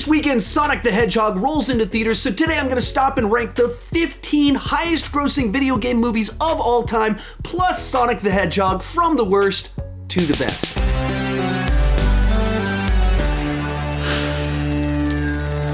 This weekend, Sonic the Hedgehog rolls into theaters, so today I'm going to stop and rank the 15 highest grossing video game movies of all time, plus Sonic the Hedgehog from the worst to the best.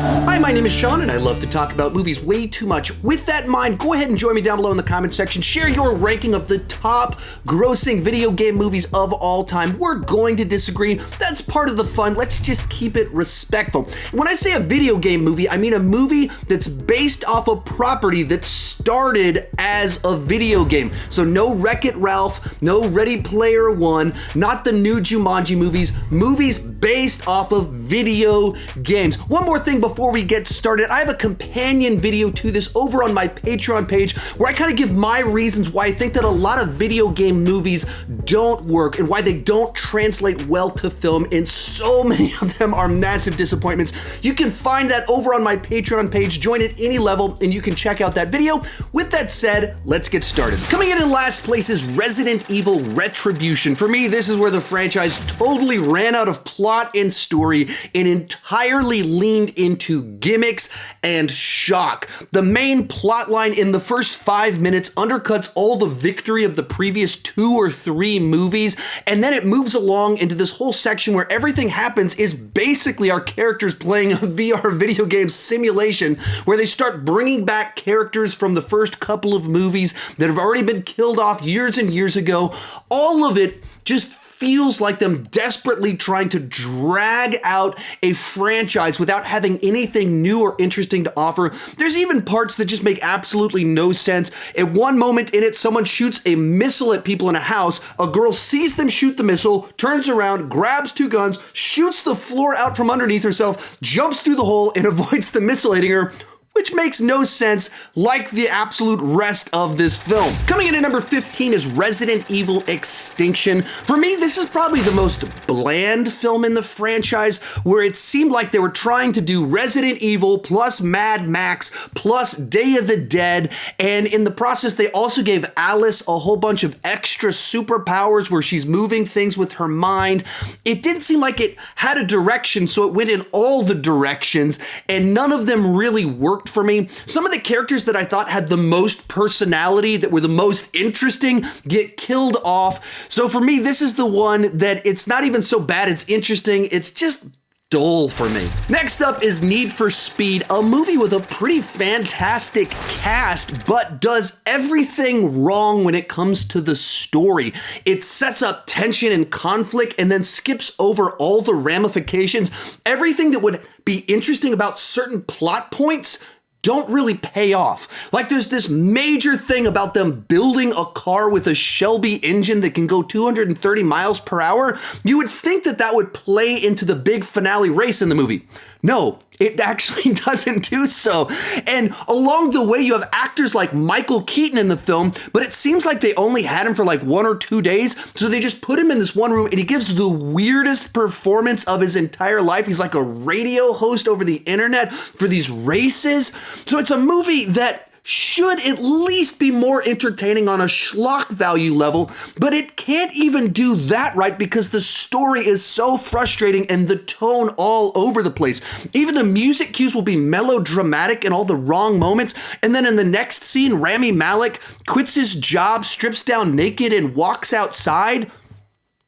Hi, my name is Sean, and I love to talk about movies way too much. With that in mind, go ahead and join me down below in the comment section. Share your ranking of the top grossing video game movies of all time. We're going to disagree. That's part of the fun. Let's just keep it respectful. When I say a video game movie, I mean a movie that's based off a property that started as a video game. So no Wreck-It Ralph, no Ready Player One, not the new Jumanji movies, movies based off of video games. One more thing before we get started, I have a companion video to this over on my Patreon page where I kind of give my reasons why I think that a lot of video game movies don't work and why they don't translate well to film, and so many of them are massive disappointments. You can find that over on my Patreon page. Join at any level and you can check out that video. With that said, let's get started. Coming in last place is Resident Evil Retribution. For me, this is where the franchise totally ran out of plot and story and entirely leaned into gimmicks and shock. The main plot line in the first 5 minutes undercuts all the victory of the previous 2 or 3 movies, and then it moves along into this whole section where everything happens is basically our characters playing a VR video game simulation where they start bringing back characters from the first couple of movies that have already been killed off years and years ago. All of it just feels like them desperately trying to drag out a franchise without having anything new or interesting to offer. There's even parts that just make absolutely no sense. At one moment in it, someone shoots a missile at people in a house. A girl sees them shoot the missile, turns around, grabs 2 guns, shoots the floor out from underneath herself, jumps through the hole, and avoids the missile hitting her, which makes no sense, like the absolute rest of this film. Coming in at number 15 is Resident Evil Extinction. For me, this is probably the most bland film in the franchise, where it seemed like they were trying to do Resident Evil plus Mad Max plus Day of the Dead, and in the process, they also gave Alice a whole bunch of extra superpowers where she's moving things with her mind. It didn't seem like it had a direction, so it went in all the directions, and none of them really worked for me. Some of the characters that I thought had the most personality, that were the most interesting, get killed off. So for me, this is the one that it's not even so bad it's interesting, it's just dull for me. Next up is Need for Speed, a movie with a pretty fantastic cast, but does everything wrong when it comes to the story. It sets up tension and conflict and then skips over all the ramifications. Everything that would be interesting about certain plot points don't really pay off. Like, there's this major thing about them building a car with a Shelby engine that can go 230 miles per hour. You would think that that would play into the big finale race in the movie. No, it actually doesn't do so. And along the way, you have actors like Michael Keaton in the film, but it seems like they only had him for like 1 or 2 days. So they just put him in this one room and he gives the weirdest performance of his entire life. He's like a radio host over the internet for these races. So it's a movie that should at least be more entertaining on a schlock value level, but it can't even do that right because the story is so frustrating and the tone all over the place. Even the music cues will be melodramatic in all the wrong moments, and then in the next scene, Rami Malek quits his job, strips down naked, and walks outside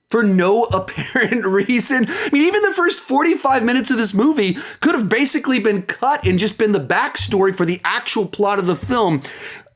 for no apparent reason. I mean, even the first 45 minutes of this movie could have basically been cut and just been the backstory for the actual plot of the film.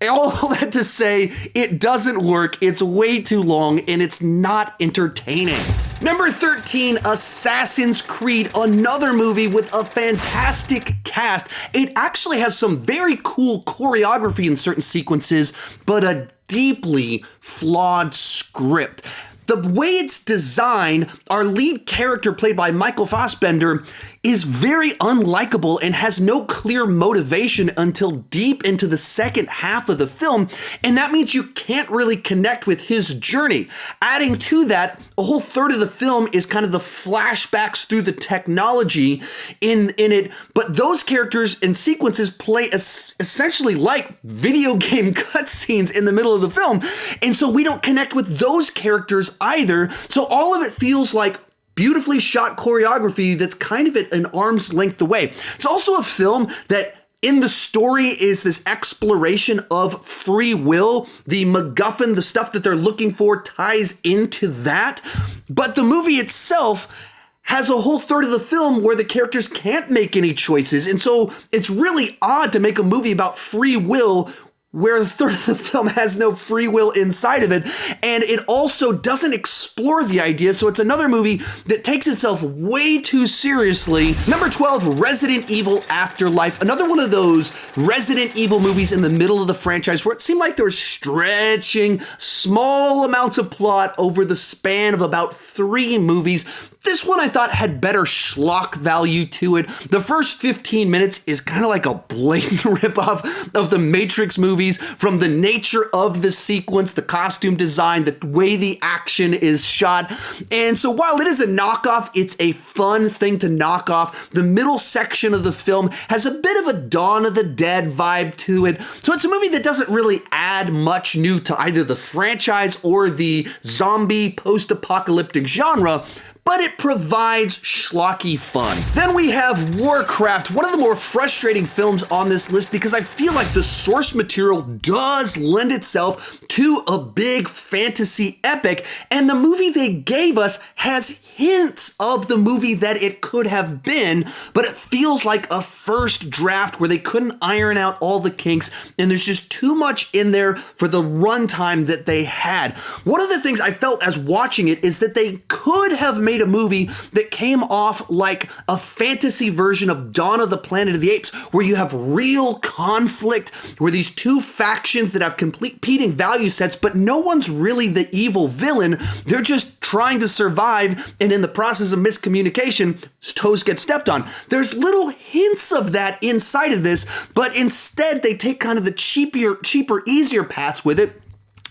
All that to say, it doesn't work, it's way too long, and it's not entertaining. Number 13, Assassin's Creed, another movie with a fantastic cast. It actually has some very cool choreography in certain sequences, but a deeply flawed script. The way it's designed, our lead character, played by Michael Fassbender, is very unlikable and has no clear motivation until deep into the second half of the film, and that means you can't really connect with his journey. Adding to that, a whole third of the film is kind of the flashbacks through the technology in it, but those characters and sequences play essentially like video game cutscenes in the middle of the film, and so we don't connect with those characters either, so all of it feels like beautifully shot choreography that's kind of at an arm's length away. It's also a film that in the story is this exploration of free will. The MacGuffin, the stuff that they're looking for, ties into that. But the movie itself has a whole third of the film where the characters can't make any choices. And so it's really odd to make a movie about free will where a third of the film has no free will inside of it. And it also doesn't explore the idea. So it's another movie that takes itself way too seriously. Number 12, Resident Evil Afterlife. Another one of those Resident Evil movies in the middle of the franchise where it seemed like they were stretching small amounts of plot over the span of about 3 movies. This one I thought had better schlock value to it. The first 15 minutes is kind of like a blatant ripoff of the Matrix movies, from the nature of the sequence, the costume design, the way the action is shot. And so while it is a knockoff, it's a fun thing to knock off. The middle section of the film has a bit of a Dawn of the Dead vibe to it. So it's a movie that doesn't really add much new to either the franchise or the zombie post-apocalyptic genre, but it provides schlocky fun. Then we have Warcraft, one of the more frustrating films on this list because I feel like the source material does lend itself to a big fantasy epic, and the movie they gave us has hints of the movie that it could have been, but it feels like a first draft where they couldn't iron out all the kinks, and there's just too much in there for the runtime that they had. One of the things I felt as watching it is that they could have made a movie that came off like a fantasy version of Dawn of the Planet of the Apes, where you have real conflict, where these two factions that have competing value sets, but no one's really the evil villain. They're just trying to survive, and in the process of miscommunication, toes get stepped on. There's little hints of that inside of this, but instead they take kind of the cheaper, easier paths with it.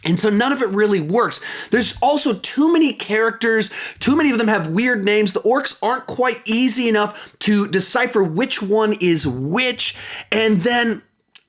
And so none of it really works. There's also too many characters. Too many of them have weird names. The orcs aren't quite easy enough to decipher which one is which. And then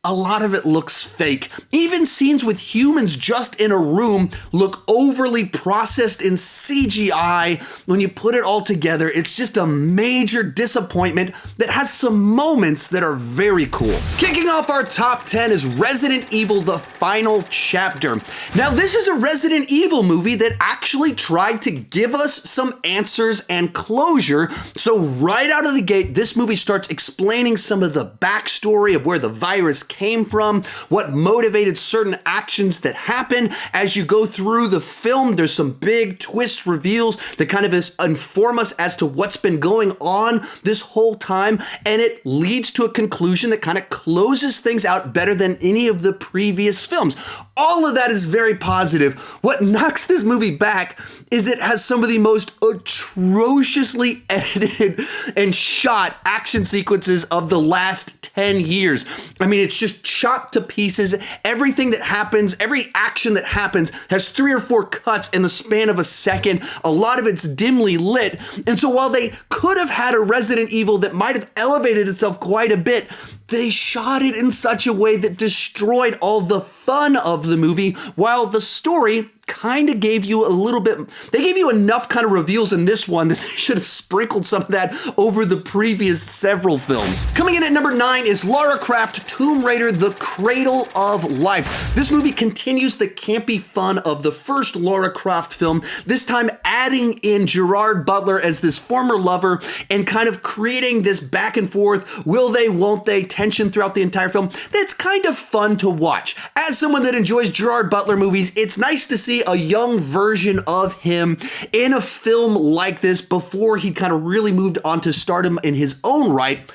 a lot of it looks fake. Even scenes with humans just in a room look overly processed in CGI. When you put it all together, it's just a major disappointment that has some moments that are very cool. Kicking off our top 10 is Resident Evil: The Final Chapter. Now, this is a Resident Evil movie that actually tried to give us some answers and closure. So right out of the gate, this movie starts explaining some of the backstory of where the virus came from, what motivated certain actions that happen. As you go through the film, there's some big twist reveals that kind of inform us as to what's been going on this whole time, and it leads to a conclusion that kind of closes things out better than any of the previous films. All of that is very positive. What knocks this movie back is it has some of the most atrociously edited and shot action sequences of the last 10 years. I mean, it's just chopped to pieces. Everything that happens, every action that happens has 3 or 4 cuts in the span of a second. A lot of it's dimly lit. And so while they could have had a Resident Evil that might have elevated itself quite a bit, they shot it in such a way that destroyed all the fun of the movie, while the story kind of gave you a little bit, they gave you enough kind of reveals in this one that they should have sprinkled some of that over the previous several films. Coming in at number 9 is Lara Croft Tomb Raider: The Cradle of Life. This movie continues the campy fun of the first Lara Croft film, this time adding in Gerard Butler as this former lover and kind of creating this back and forth, will they, won't they, tension throughout the entire film. That's kind of fun to watch. As someone that enjoys Gerard Butler movies, it's nice to see a young version of him in a film like this before he kind of really moved on to stardom in his own right.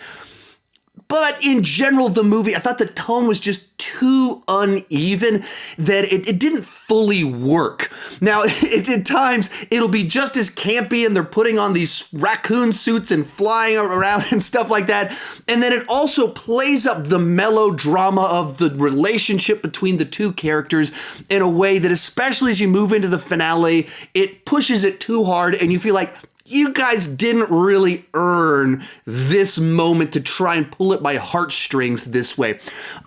But in general, the movie, I thought the tone was just too uneven that it didn't fully work. Now, at times, it'll be just as campy and they're putting on these raccoon suits and flying around and stuff like that. And then it also plays up the melodrama of the relationship between the two characters in a way that, especially as you move into the finale, it pushes it too hard and you feel like, you guys didn't really earn this moment to try and pull at my heartstrings this way.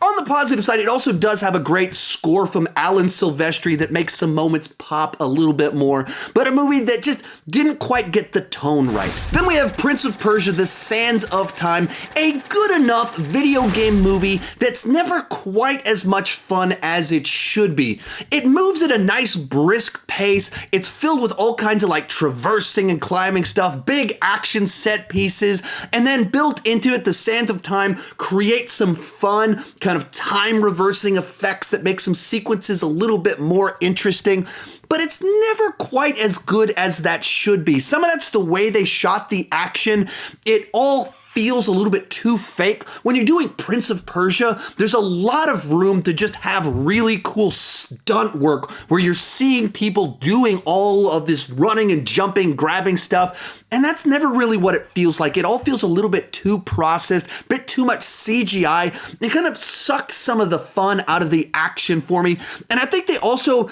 On the positive side, it also does have a great score from Alan Silvestri that makes some moments pop a little bit more, but a movie that just didn't quite get the tone right. Then we have Prince of Persia: The Sands of Time, a good enough video game movie that's never quite as much fun as it should be. It moves at a nice brisk pace. It's filled with all kinds of like traversing and climbing stuff, big action set pieces, and then built into it, the Sands of Time creates some fun kind of time reversing effects that make some sequences a little bit more interesting. But it's never quite as good as that should be. Some of that's the way they shot the action. It all feels a little bit too fake. When you're doing Prince of Persia, there's a lot of room to just have really cool stunt work where you're seeing people doing all of this running and jumping, grabbing stuff, and that's never really what it feels like. It all feels a little bit too processed, a bit too much CGI. It kind of sucked some of the fun out of the action for me, and I think they also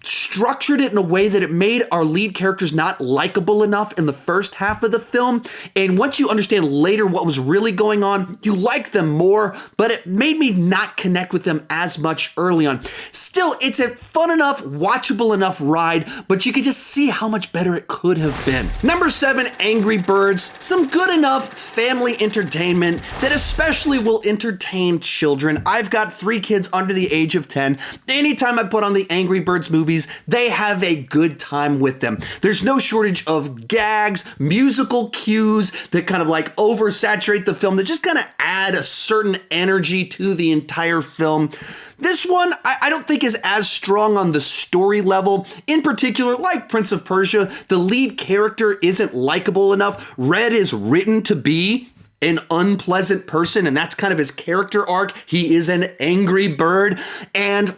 structured it in a way that it made our lead characters not likable enough in the first half of the film. And once you understand later what was really going on, you like them more, but it made me not connect with them as much early on. Still, it's a fun enough, watchable enough ride, but you can just see how much better it could have been. Number 7, Angry Birds. Some good enough family entertainment that especially will entertain children. I've got 3 kids under the age of 10. Anytime I put on the Angry Birds movie, they have a good time with them. There's no shortage of gags, musical cues that kind of like oversaturate the film, that just kind of add a certain energy to the entire film. This one, I don't think is as strong on the story level. In particular, like Prince of Persia, the lead character isn't likable enough. Red is written to be an unpleasant person, and that's kind of his character arc. He is an angry bird, and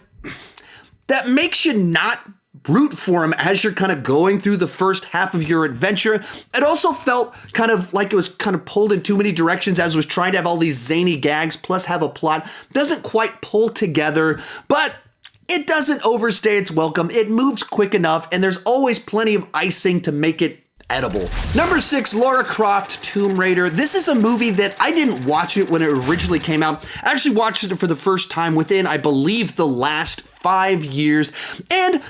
that makes you not root for him as you're kind of going through the first half of your adventure. It also felt kind of like it was kind of pulled in too many directions as it was trying to have all these zany gags plus have a plot. Doesn't quite pull together, but it doesn't overstay its welcome. It moves quick enough, and there's always plenty of icing to make it edible. Number 6, Lara Croft, Tomb Raider. This is a movie that I didn't watch it when it originally came out. I actually watched it for the first time within, I believe, the last 5 years. And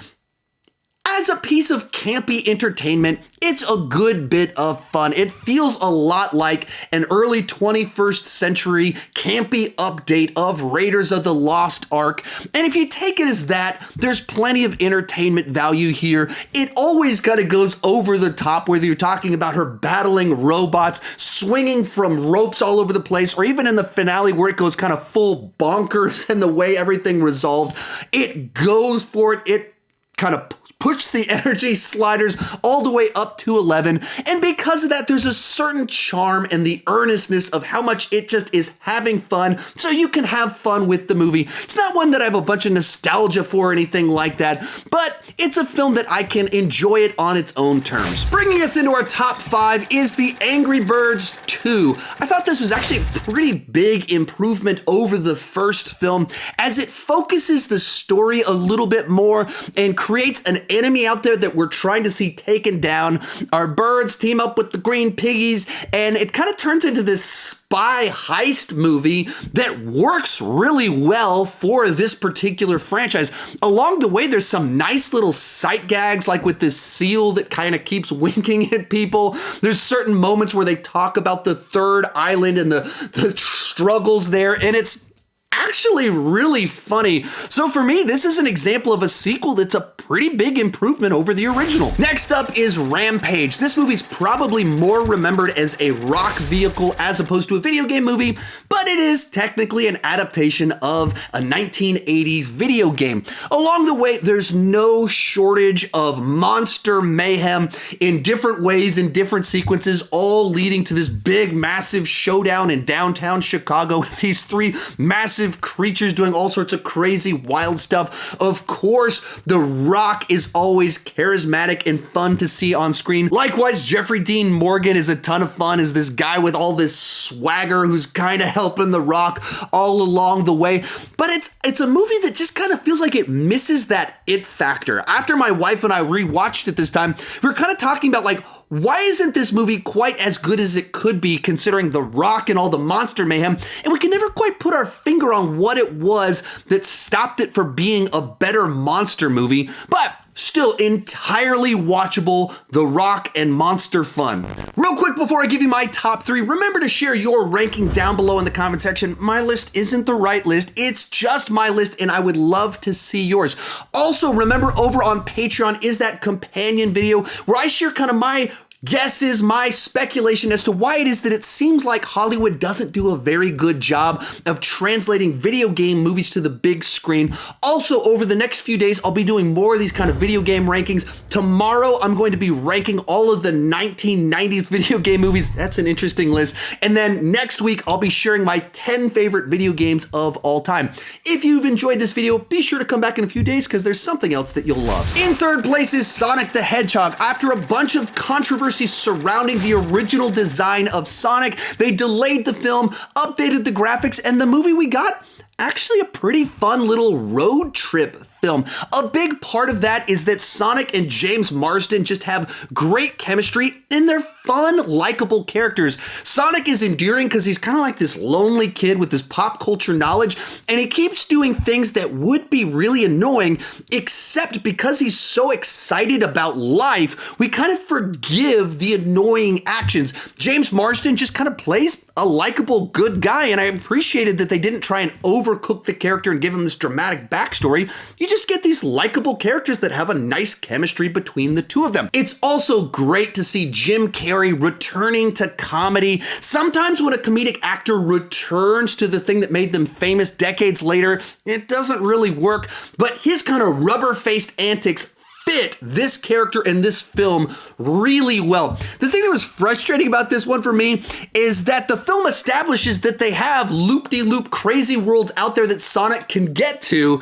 as a piece of campy entertainment, it's a good bit of fun. It feels a lot like an early 21st century campy update of Raiders of the Lost Ark. And if you take it as that, there's plenty of entertainment value here. It always kind of goes over the top, whether you're talking about her battling robots, swinging from ropes all over the place, or even in the finale where it goes kind of full bonkers and the way everything resolves. It goes for it. It kind of push the energy sliders all the way up to 11. And because of that, there's a certain charm and the earnestness of how much it just is having fun, so you can have fun with the movie. It's not one that I have a bunch of nostalgia for or anything like that, but it's a film that I can enjoy it on its own terms. Bringing us into our top 5 is The Angry Birds 2. I thought this was actually a pretty big improvement over the first film, as it focuses the story a little bit more and creates an enemy out there that we're trying to see taken down. Our birds team up with the green piggies, and it kind of turns into this spy heist movie that works really well for this particular franchise. Along the way, there's some nice little sight gags, like with this seal that kind of keeps winking at people. There's certain moments where they talk about the third island and the struggles there, and it's actually really funny. So for me, this is an example of a sequel that's a pretty big improvement over the original. Next up is Rampage. This movie's probably more remembered as a rock vehicle as opposed to a video game movie, but it is technically an adaptation of a 1980s video game. Along the way, there's no shortage of monster mayhem in different ways, in different sequences, all leading to this big, massive showdown in downtown Chicago with these 3 massive creatures doing all sorts of crazy, wild stuff. Of course, The Rock is always charismatic and fun to see on screen. Likewise, Jeffrey Dean Morgan is a ton of fun as this guy with all this swagger who's kind of helping The Rock all along the way. But it's a movie that just kind of feels like it misses that it factor. After my wife and I rewatched it this time, we were kind of talking about like, why isn't this movie quite as good as it could be considering The Rock and all the monster mayhem? And we can never quite put our finger on what it was that stopped it from being a better monster movie, but still entirely watchable, The Rock and monster fun. Real quick before I give you my top 3, remember to share your ranking down below in the comment section. My list isn't the right list, it's just my list, and I would love to see yours. Also, remember over on Patreon is that companion video where I share kind of my guesses, my speculation as to why it is that it seems like Hollywood doesn't do a very good job of translating video game movies to the big screen. Also, over the next few days, I'll be doing more of these kind of video game rankings. Tomorrow, I'm going to be ranking all of the 1990s video game movies. That's an interesting list. And then next week, I'll be sharing my 10 favorite video games of all time. If you've enjoyed this video, be sure to come back in a few days because there's something else that you'll love. In third place is Sonic the Hedgehog. After a bunch of controversy surrounding the original design of Sonic, they delayed the film, updated the graphics, and the movie we got, actually a pretty fun little road trip film. A big part of that is that Sonic and James Marsden just have great chemistry and they're fun, likable characters. Sonic is endearing because he's kind of like this lonely kid with this pop culture knowledge, and he keeps doing things that would be really annoying, except because he's so excited about life, we kind of forgive the annoying actions. James Marsden just kind of plays a likable good guy, and I appreciated that they didn't try and overcook the character and give him this dramatic backstory. You just get these likable characters that have a nice chemistry between the two of them. It's also great to see Jim Carrey returning to comedy. Sometimes when a comedic actor returns to the thing that made them famous decades later, it doesn't really work, but his kind of rubber-faced antics fit this character and this film really well. The thing that was frustrating about this one for me is that the film establishes that they have loop-de-loop crazy worlds out there that Sonic can get to,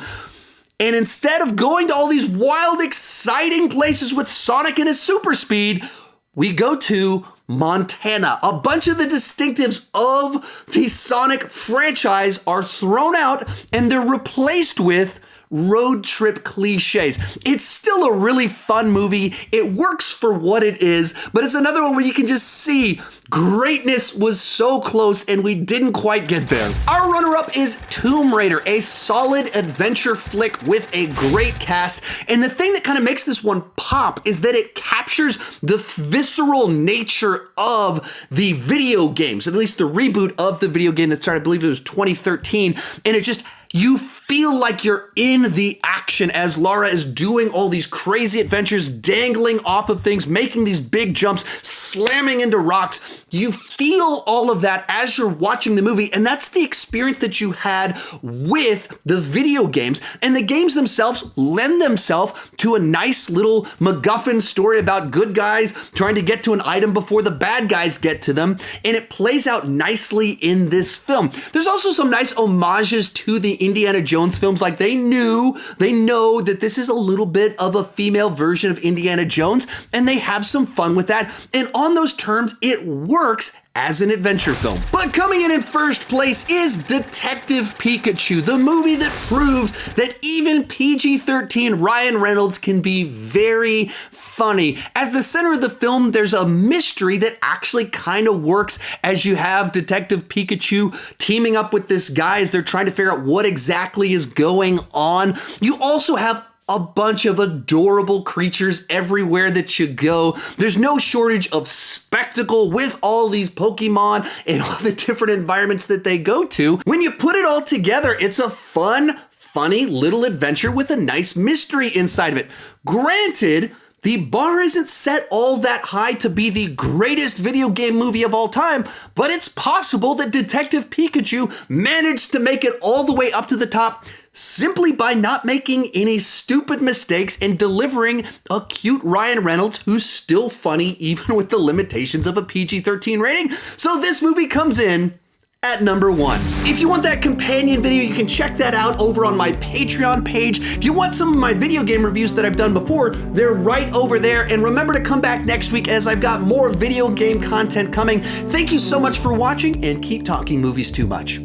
and instead of going to all these wild, exciting places with Sonic and his super speed, we go to Montana. A bunch of the distinctives of the Sonic franchise are thrown out and they're replaced with road trip cliches. It's still a really fun movie. It works for what it is, but it's another one where you can just see greatness was so close and we didn't quite get there. Our runner-up is Tomb Raider, a solid adventure flick with a great cast. And the thing that kind of makes this one pop is that it captures the visceral nature of the video games, at least the reboot of the video game that started, I believe it was 2013. And it just, you feel like you're in the action as Lara is doing all these crazy adventures, dangling off of things, making these big jumps, slamming into rocks. You feel all of that as you're watching the movie, and that's the experience that you had with the video games. And the games themselves lend themselves to a nice little MacGuffin story about good guys trying to get to an item before the bad guys get to them, and it plays out nicely in this film. There's also some nice homages to the Indiana Jones films, like they know that this is a little bit of a female version of Indiana Jones, and they have some fun with that. And on those terms, it works as an adventure film. But coming in first place is Detective Pikachu, the movie that proved that even PG-13 Ryan Reynolds can be very funny. At the center of the film, there's a mystery that actually kind of works as you have Detective Pikachu teaming up with this guy as they're trying to figure out what exactly is going on. You also have a bunch of adorable creatures everywhere that you go. There's no shortage of spectacle with all these Pokemon and all the different environments that they go to. When you put it all together, it's a fun, funny little adventure with a nice mystery inside of it. Granted, the bar isn't set all that high to be the greatest video game movie of all time, but it's possible that Detective Pikachu managed to make it all the way up to the top simply by not making any stupid mistakes and delivering a cute Ryan Reynolds who's still funny even with the limitations of a PG-13 rating. So this movie comes in at number 1. If you want that companion video, you can check that out over on my Patreon page. If you want some of my video game reviews that I've done before, they're right over there. And remember to come back next week as I've got more video game content coming. Thank you so much for watching, and keep talking movies too much.